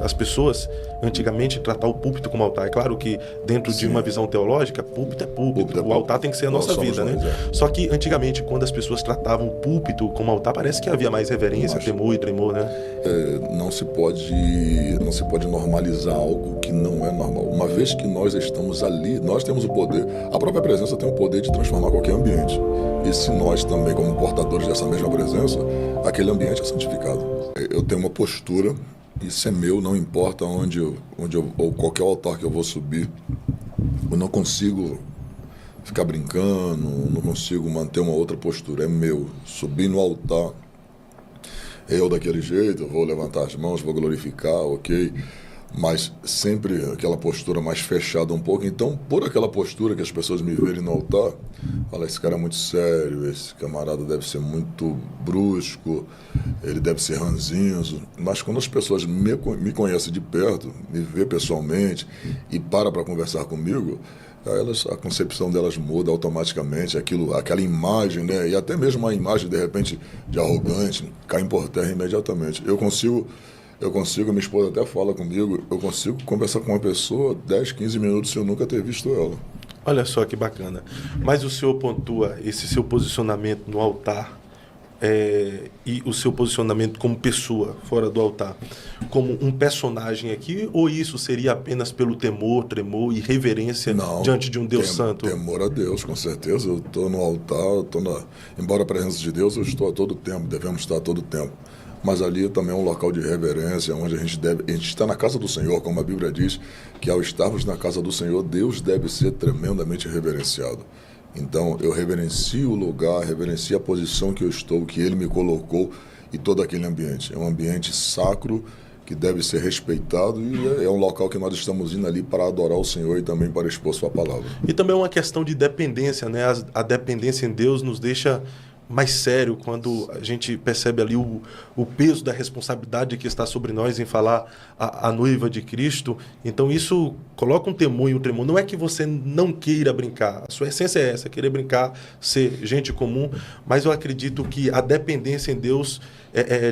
as pessoas antigamente tratar o púlpito como altar. É claro que dentro de uma visão teológica, púlpito é púlpito. O altar tem que ser a nossa vida, né? Só que antigamente, quando as pessoas tratavam o púlpito como altar, parece que havia mais reverência, temor e tremor, né? Não se pode normalizar algo que não é normal. Uma vez que nós estamos ali, nós temos o poder, a própria presença tem o poder de transformar qualquer ambiente. E se nós também, como portadores dessa mesma presença, aquele ambiente é santificado. Eu tenho uma postura. Isso é meu, não importa onde eu ou qualquer altar que eu vou subir. Eu não consigo ficar brincando, não consigo manter uma outra postura. É meu. Subir no altar, eu daquele jeito, eu vou levantar as mãos, vou glorificar, ok? Mas sempre aquela postura mais fechada um pouco. Então, por aquela postura que as pessoas me verem no altar, fala, esse cara é muito sério, esse camarada deve ser muito brusco, ele deve ser ranzinzo. Mas quando as pessoas me conhecem de perto, me vê pessoalmente e para conversar comigo, a concepção delas muda automaticamente, aquela imagem, né? E até mesmo uma imagem, de repente, de arrogante, cai por terra imediatamente. Eu consigo, minha esposa até fala comigo, eu consigo conversar com uma pessoa 10, 15 minutos sem eu nunca ter visto ela. Olha só que bacana. Mas o senhor pontua esse seu posicionamento no altar e o seu posicionamento como pessoa fora do altar, como um personagem aqui, ou isso seria apenas pelo temor, tremor e reverência diante de um Deus santo? Temor a Deus, com certeza. Eu estou no altar, embora a presença de Deus, eu estou a todo tempo, devemos estar a todo tempo. Mas ali também é um local de reverência, onde a gente está na casa do Senhor, como a Bíblia diz, que ao estarmos na casa do Senhor, Deus deve ser tremendamente reverenciado. Então, eu reverencio o lugar, reverencio a posição que eu estou, que Ele me colocou e todo aquele ambiente. É um ambiente sacro que deve ser respeitado e é um local que nós estamos indo ali para adorar o Senhor e também para expor Sua palavra. E também é uma questão de dependência, né? A dependência em Deus nos deixa mais sério quando a gente percebe ali o peso da responsabilidade que está sobre nós em falar a noiva de Cristo. Então isso coloca um temor e um tremor. Não é que você não queira brincar, a sua essência é essa, querer brincar, ser gente comum, mas eu acredito que a dependência em Deus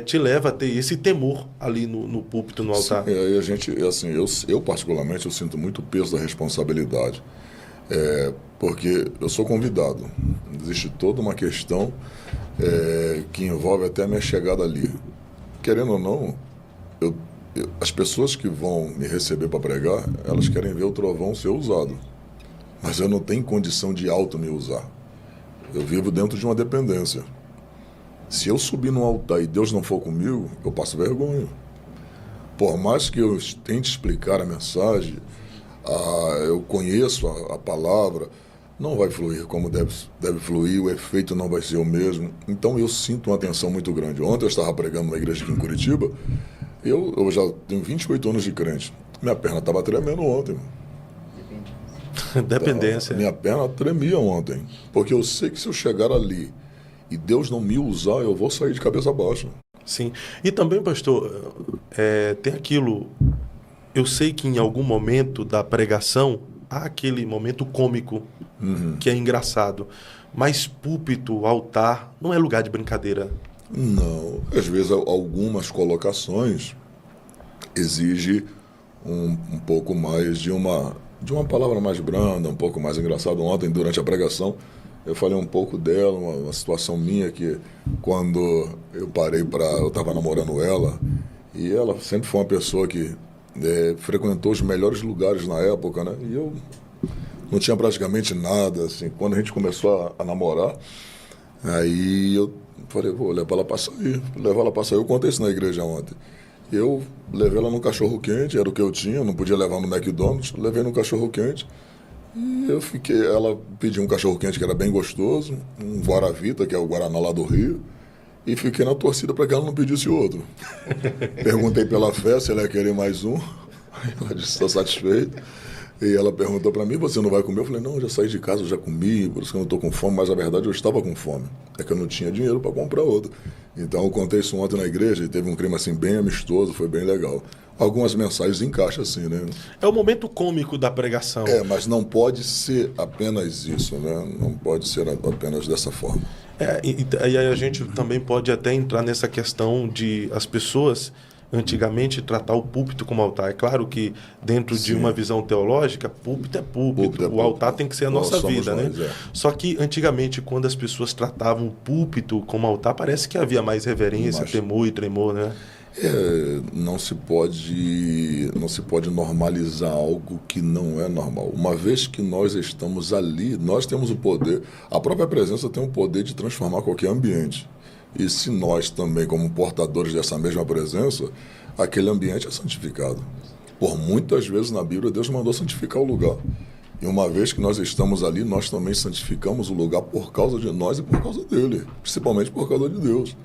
te leva a ter esse temor ali no púlpito, no altar. Sim, aí a gente, assim, eu particularmente, eu sinto muito o peso da responsabilidade. Porque eu sou convidado. Existe toda uma questão que envolve até a minha chegada ali. Querendo ou não, as pessoas que vão me receber para pregar, elas querem ver o trovão ser usado. Mas eu não tenho condição de me usar. Eu vivo dentro de uma dependência. Se eu subir no altar e Deus não for comigo, eu passo vergonha. Por mais que eu tente explicar a mensagem, eu conheço a palavra, não vai fluir como deve fluir, o efeito não vai ser o mesmo. Então eu sinto uma tensão muito grande. Ontem eu estava pregando numa igreja aqui em Curitiba, eu já tenho 28 anos de crente. Minha perna estava tremendo ontem. Dependência. Minha perna tremia ontem, porque eu sei que se eu chegar ali e Deus não me usar, eu vou sair de cabeça baixa. Sim. E também, pastor, tem aquilo. Eu sei que em algum momento da pregação há aquele momento cômico, que é engraçado. Mas púlpito, altar, não é lugar de brincadeira. Não. Às vezes algumas colocações exigem um pouco mais de uma palavra mais branda, um pouco mais engraçada. Ontem, durante a pregação, eu falei um pouco dela, uma situação minha que quando eu eu estava namorando ela, e ela sempre foi uma pessoa que frequentou os melhores lugares na época, né? E eu não tinha praticamente nada, assim. Quando a gente começou a namorar, aí eu falei, vou levar ela para sair. Eu contei isso na igreja ontem. Eu levei ela num cachorro-quente, era o que eu tinha, não podia levar no McDonald's, levei no cachorro-quente. E ela pediu um cachorro-quente que era bem gostoso, um Guaravita, que é o Guaraná lá do Rio, e fiquei na torcida para que ela não pedisse outro. Perguntei pela fé se ela ia querer mais um, ela disse, estou satisfeita. E ela perguntou para mim, você não vai comer? Eu falei, não, eu já saí de casa, eu já comi, por isso que eu não estou com fome, mas na verdade eu estava com fome. É que eu não tinha dinheiro para comprar outro. Então eu contei isso ontem na igreja e teve um clima assim bem amistoso, foi bem legal. Algumas mensagens encaixam assim, né? É o momento cômico da pregação. Mas não pode ser apenas isso, né? Não pode ser apenas dessa forma. E aí a gente também pode até entrar nessa questão de as pessoas antigamente tratar o púlpito como altar. É claro que dentro de uma visão teológica, púlpito é púlpito, o altar tem que ser a nossa vida, né? Só que antigamente, quando as pessoas tratavam o púlpito como altar, parece que havia mais reverência, temor e tremor, né? Não se pode normalizar algo que não é normal. Uma vez que nós estamos ali, nós temos o poder, a própria presença tem o poder de transformar qualquer ambiente. E se nós também, como portadores dessa mesma presença, aquele ambiente é santificado. Por muitas vezes na Bíblia, Deus mandou santificar o lugar. E uma vez que nós estamos ali, nós também santificamos o lugar por causa de nós e por causa dele, principalmente por causa de Deus.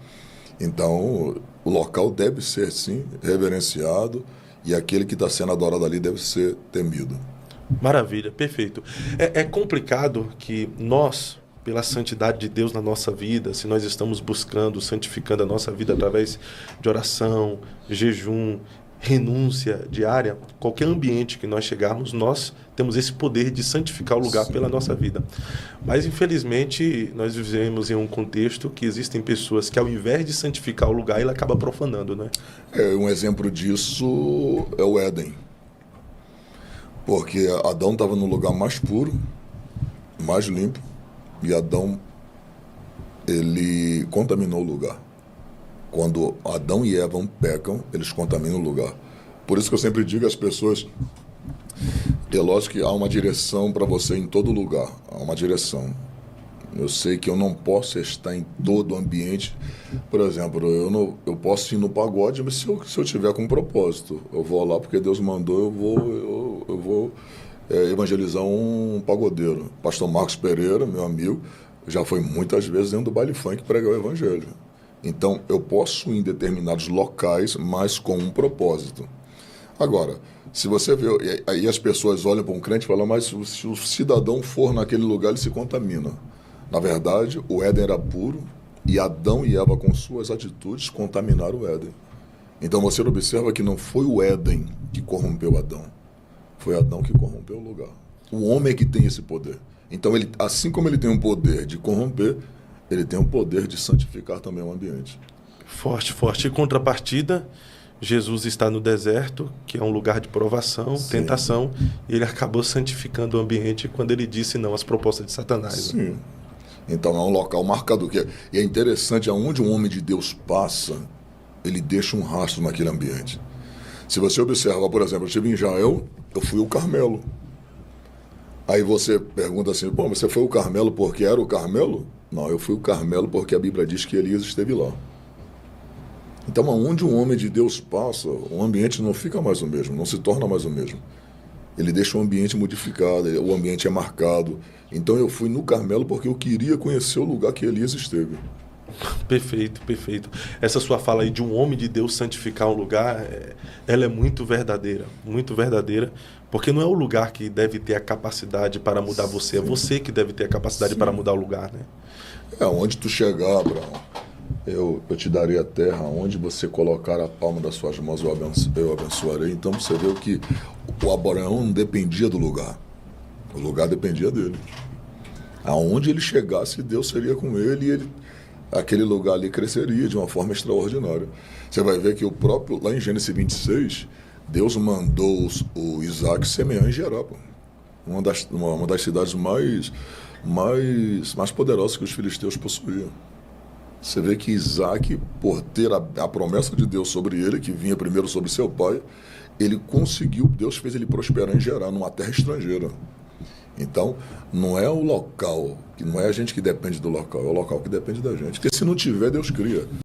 Então, o local deve ser, sim, reverenciado e aquele que está sendo adorado ali deve ser temido. Maravilha, perfeito. É complicado que nós, pela santidade de Deus na nossa vida, se nós estamos buscando, santificando a nossa vida através de oração, jejum, renúncia diária, qualquer ambiente que nós chegarmos, nós temos esse poder de santificar o lugar pela nossa vida. Mas, infelizmente, nós vivemos em um contexto que existem pessoas que, ao invés de santificar o lugar, ele acaba profanando, né? Um exemplo disso é o Éden. Porque Adão estava no lugar mais puro, mais limpo, e Adão, ele contaminou o lugar. Quando Adão e Eva pecam, eles contaminam o lugar. Por isso que eu sempre digo às pessoas, é lógico que há uma direção para você em todo lugar, há uma direção. Eu sei que eu não posso estar em todo o ambiente. Por exemplo, eu posso ir no pagode, mas se eu tiver com um propósito, eu vou lá porque Deus mandou, eu vou evangelizar um pagodeiro. Pastor Marcos Pereira, meu amigo, já foi muitas vezes dentro do baile funk pregar o evangelho. Então, eu posso ir em determinados locais, mas com um propósito. Agora, se você vê, aí as pessoas olham para um crente e falam, mas se o cidadão for naquele lugar, ele se contamina. Na verdade, o Éden era puro e Adão e Eva, com suas atitudes, contaminaram o Éden. Então, você observa que não foi o Éden que corrompeu Adão, foi Adão que corrompeu o lugar. O homem é que tem esse poder. Então, ele, assim como ele tem o poder de corromper, ele tem o poder de santificar também o ambiente. Forte, forte. Em contrapartida, Jesus está no deserto, que é um lugar de provação, sim, tentação, e ele acabou santificando o ambiente quando ele disse não às propostas de Satanás. Sim. Né? Então é um local marcado. E é interessante, aonde um homem de Deus passa, ele deixa um rastro naquele ambiente. Se você observar, por exemplo, eu estive em Israel, eu fui o Carmelo. Aí você pergunta assim, pô, você foi o Carmelo porque era o Carmelo? Não, eu fui o Carmelo porque a Bíblia diz que Elias esteve lá. Então, aonde um homem de Deus passa, o ambiente não fica mais o mesmo, não se torna mais o mesmo. Ele deixa o ambiente modificado, o ambiente é marcado. Então, eu fui no Carmelo porque eu queria conhecer o lugar que Elias esteve. Perfeito, perfeito. Essa sua fala aí de um homem de Deus santificar um lugar, ela é muito verdadeira, porque não é o lugar que deve ter a capacidade para mudar você, sim, é você que deve ter a capacidade, sim, para mudar o lugar, né? Onde tu chegar, Abraão, eu te darei a terra, onde você colocar a palma das suas mãos, eu abençoarei. Então você vê que o Abraão não dependia do lugar, o lugar dependia dele. Aonde ele chegasse, Deus seria com ele e aquele lugar ali cresceria de uma forma extraordinária. Você vai ver que o próprio, lá em Gênesis 26, Deus mandou o Isaac semear em Gerar, uma das cidades mais poderosas que os filisteus possuíam. Você vê que Isaac, por ter a promessa de Deus sobre ele, que vinha primeiro sobre seu pai, ele conseguiu, Deus fez ele prosperar em Gerar, numa terra estrangeira. Então, não é o local, não é a gente que depende do local, é o local que depende da gente. Porque se não tiver, Deus cria.